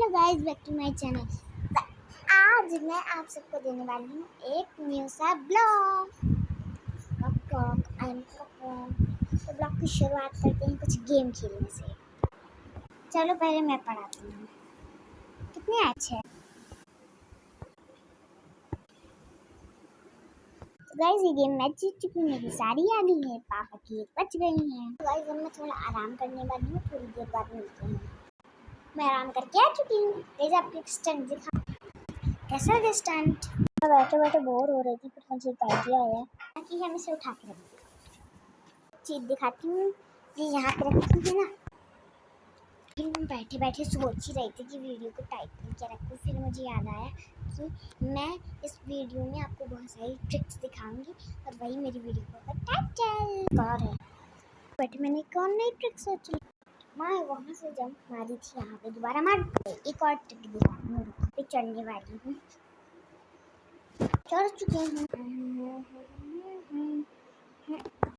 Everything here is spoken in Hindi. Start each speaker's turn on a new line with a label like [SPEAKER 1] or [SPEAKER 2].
[SPEAKER 1] Hello guys, back to my channel. आज मैं आप सबको देने वाली हूँ एक न्यू सा ब्लॉग। तो ब्लॉग की शुरुआत करते हैं कुछ गेम खेलने से। चलो पहले मैं पढ़ाती हूँ कितने अच्छे। तो गाइस ये गेम मैं जीत चुकी हूँ, मेरी सारी यादें हैं, पापा की एक बच गई हैं। तो गाइस अब मैं थोड़ा आराम करने वाली हूँ, थोड़ी देर बाद मिलते हैं। मैं आराम करके आ चुकी हूँ। गाइस आपको एक स्टंट दिखा, कैसा है स्टंट। मैं बैठे बैठे बोर हो रही थी, फिर मुझे एक आइडिया आया कि हम इसे उठा के रखें। चीज दिखाती हूँ, ये यहाँ पे रखी है ना। फिर मैं बैठे बैठे सोच ही रही थी कि वीडियो को टाइटल क्या रखूँ। फिर मुझे याद आया कि मैं इस वीडियो में आपको बहुत सारी ट्रिक्स दिखाऊंगी और वही मेरी वीडियो का टाइटल और है। बट मैंने कौन नई ट्रिक सोची, मैं वहाँ से जंप मारी थी, यहाँ पे दोबारा मार। एक और ट्रिक दिखाती हूँ, पे चढ़ने वाली हूँ, चढ़ चुके हैं।